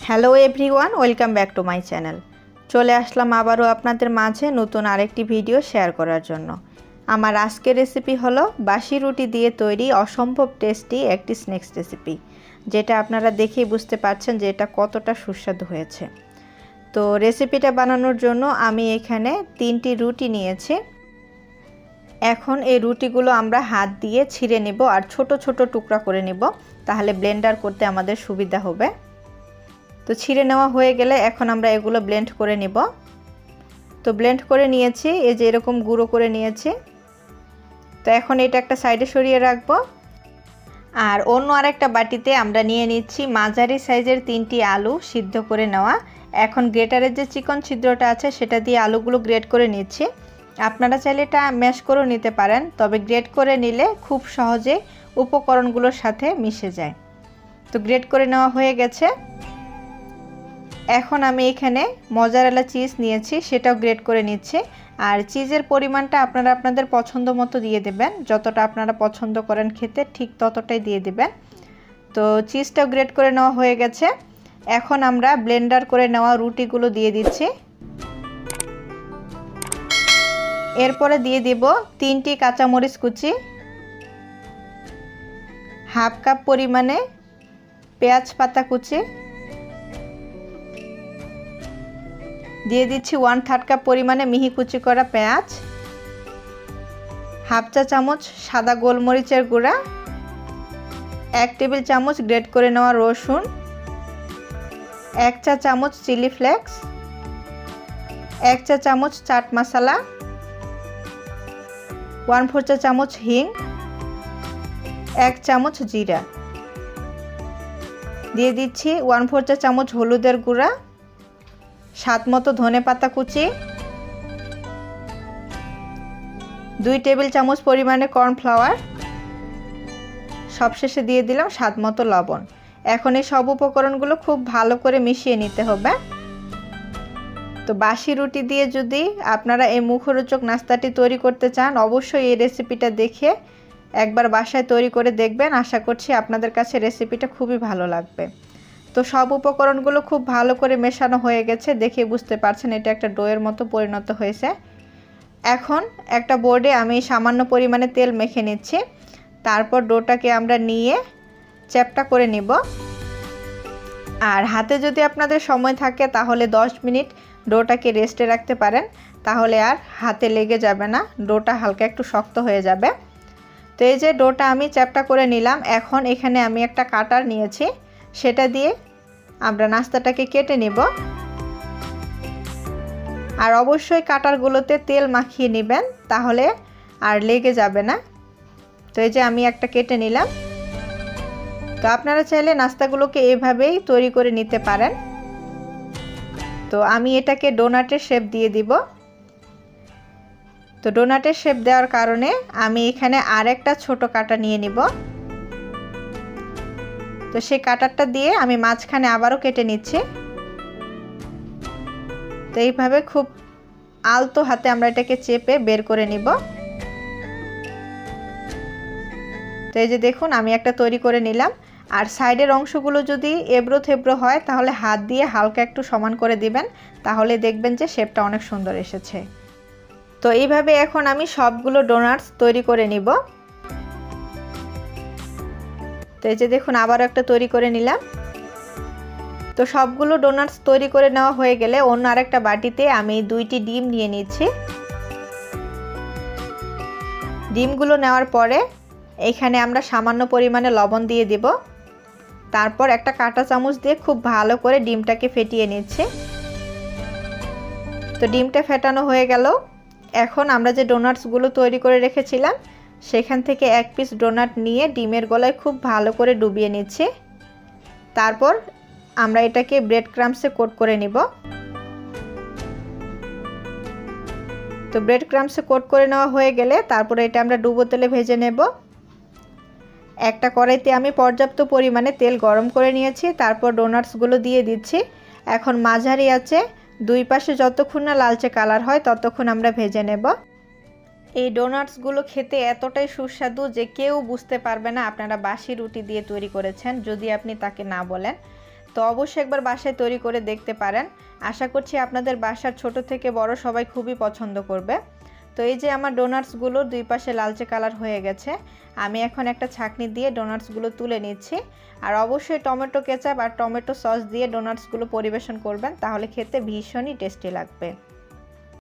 Hello everyone, welcome back to my channel. চলে আসলাম আবারও আপনাদের মাঝে নতুন আরেকটি ভিডিও শেয়ার করার জন্য। আমার আজকের রেসিপি হলো বাসি রুটি দিয়ে তৈরি অসম্ভব টেস্টি একটি স্ন্যাক্স রেসিপি, যেটা আপনারা দেখেই বুঝতে পারছেন যে এটা কতটা সুস্বাদু হয়েছে। তো রেসিপিটা বানানোর জন্য আমি এখানে 3টি রুটি নিয়েছি। এখন এই রুটিগুলো আমরা হাত দিয়ে ছিঁড়ে নেব আর ছোট ছোট টুকরা করে নেব, তাহলে ব্লেন্ডার করতে আমাদের সুবিধা হবে। তো ছিঁড়ে নেওয়া হয়ে গেলে এখন আমরা এগুলো ব্লেন্ড করে নিব। তো ব্লেন্ড করে নিয়েছি, এই যে এরকম গুঁড়ো করে নিয়েছি। তো এখন এটা একটা সাইডে সরিয়ে রাখবো। আর অন্য আরেকটা বাটিতে আমরা নিয়ে নিচ্ছি মাঝারি সাইজের 3টি আলু সিদ্ধ করে নেওয়া। এখন গ্রেটারের যে চিকন ছিদ্রটা আছে সেটা দিয়ে আলুগুলো গ্রেট করে নিচ্ছি। আপনারা চাইলে এটা ম্যাশ করে নিতে পারেন, তবে গ্রেট করে নিলে খুব সহজে উপকরণগুলোর সাথে মিশে যায়। তো গ্রেট করে নেওয়া হয়ে গেছে। এখন আমি এখানে মজারেলা চিজ নিয়েছি, সেটাও গ্রেট করে নিচ্ছি। আর চিজের পরিমাণটা আপনারা আপনাদের পছন্দ মতো দিয়ে দেবেন, যতটা আপনারা পছন্দ করেন খেতে ঠিক ততটাই দিয়ে দেবেন। তো চিজটাও গ্রেট করে নেওয়া হয়ে গেছে। এখন আমরা ব্লেন্ডার করে নেওয়া রুটিগুলো দিয়ে দিচ্ছি। এরপরে দিয়ে দিব 3টি কাঁচামরিচ কুচি, হাফ কাপ পরিমাণে পেঁয়াজ পাতা কুচি, দিয়ে দিচ্ছি 1/3 কাপ পরিমাণে মিহি কুচি করা পেঁয়াজ, হাফ চা চামচ সাদা গোলমরিচের গুঁড়া, 1 টেবিল চামচ গ্রেট করে নেওয়া রসুন, 1 চা চামচ চিলি ফ্লেক্স, 1 চা চামচ চাট মশলা, 1/4 চা চামচ হিং, 1 চামচ জিরা, দিয়ে দিচ্ছি 1/4 চা চামচ হলুদের গুঁড়া, স্বাদ মতো ধনে পাতা কুচি, 2 টেবিল চামচ পরিমাণে কর্নফ্লাওয়ার, সবশেষে দিয়ে দিলাম স্বাদ মতো লবণ। এখন এই সব উপকরণগুলো খুব ভালো করে মিশিয়ে নিতে হবে। তো বাসি রুটি দিয়ে যদি আপনারা এই মুখরোচক নাস্তাটি তৈরি করতে চান, অবশ্যই এই রেসিপিটা দেখে একবার বাসায় তৈরি করে দেখবেন। আশা করছি আপনাদের কাছে রেসিপিটা খুবই ভালো লাগবে। তো সব উপকরণগুলো খুব ভালো করে মেশানো হয়ে গেছে, দেখে বুঝতে পারছেন এটা একটা ডোয়ের মতো পরিণত হয়েছে। এখন একটা বোর্ডে আমি সামান্য পরিমাণে তেল মেখে নিচ্ছি। তারপর ডোটাকে আমরা নিয়ে চ্যাপটা করে নিব। আর হাতে যদি আপনাদের সময় থাকে তাহলে 10 মিনিট ডোটাকে রেস্টে রাখতে পারেন, তাহলে আর হাতে লেগে যাবে না, ডোটা হালকা একটু শক্ত হয়ে যাবে। তো এই যে ডোটা আমি চ্যাপটা করে নিলাম। এখন এখানে আমি একটা কাটার নিয়েছি, সেটা দিয়ে আমরা নাস্তাটাকে কেটে নেব। আর অবশ্যই কাটারগুলোতে তেল মাখিয়ে নেবেন, তাহলে আর লেগে যাবে না। তো এই যে আমি একটা কেটে নিলাম। তো আপনারা চাইলে নাস্তাগুলোকে এভাবেই তৈরি করে নিতে পারেন। তো আমি এটাকে ডোনাটের শেপ দিয়ে দিব। তো ডোনাটের শেপ দেওয়ার কারণে আমি এখানে আরেকটা ছোট কাটা নিয়ে নিব। তো সেই কাটারটা দিয়ে আমি মাঝখানে আবারও কেটে নিচ্ছি। তো এইভাবে খুব আলতো হাতে আমরা এটাকে চেপে বের করে নিব। তো এই যে দেখুন আমি একটা তৈরি করে নিলাম। আর সাইডের অংশগুলো যদি এবড়ো থেবড়ো হয় তাহলে হাত দিয়ে হালকা একটু সমান করে দিবেন, তাহলে দেখবেন যে শেপটা অনেক সুন্দর এসেছে। তো এইভাবে এখন আমি সবগুলো ডোনাটস তৈরি করে নিব। তো এই যে দেখুন আবারও একটা তৈরি করে নিলাম। তো সবগুলো ডোনাটস তৈরি করে নেওয়া হয়ে গেলে অন্য আরেকটা বাটিতে আমি 2টি ডিম নিয়ে নিচ্ছি। ডিমগুলো নেওয়ার পরে এখানে আমরা সামান্য পরিমাণে লবণ দিয়ে দিব। তারপর একটা কাঁটা চামচ দিয়ে খুব ভালো করে ডিমটাকে ফেটিয়ে নিচ্ছি। তো ডিমটা ফেটানো হয়ে গেল। এখন আমরা যে ডোনাটসগুলো তৈরি করে রেখেছিলাম সেখান থেকে 1 পিস ডোনাট নিয়ে ডিমের গলায় খুব ভালো করে ডুবিয়ে নিচ্ছি। তারপর আমরা এটাকে ব্রেড ক্রাম্বসে কোট করে নিব। তো ব্রেড ক্রাম্বসে কোট করে নেওয়া হয়ে গেলে তারপরে এটা আমরা ডুবো তেলে ভেজে নেব। একটা কড়াইতে আমি পর্যাপ্ত পরিমাণে তেল গরম করে নিয়েছি। তারপর ডোনাটসগুলো দিয়ে দিচ্ছি। এখন মাঝারি আঁচে 2 পাশে যতক্ষণ না লালচে কালার হয় ততক্ষণ আমরা ভেজে নেব। এই ডোনাটসগুলো খেতে এতটাই সুস্বাদু যে কেউ বুঝতে পারবে না আপনারা বাসি রুটি দিয়ে তৈরি করেছেন, যদি আপনি তাকে না বলেন। তো অবশ্যই একবার বাসায় তৈরি করে দেখতে পারেন। আশা করছি আপনাদের বাসার ছোট থেকে বড় সবাই খুবই পছন্দ করবে। তো এই যে আমার ডোনাটসগুলো দুই পাশে লালচে কালার হয়ে গেছে। আমি এখন একটা ছাঁকনি দিয়ে ডোনাটসগুলো তুলে নিচ্ছি। আর অবশ্যই টমেটো কেচাপ আর টমেটো সস দিয়ে ডোনাটসগুলো পরিবেশন করবেন, তাহলে খেতে ভীষণই টেস্টি লাগবে।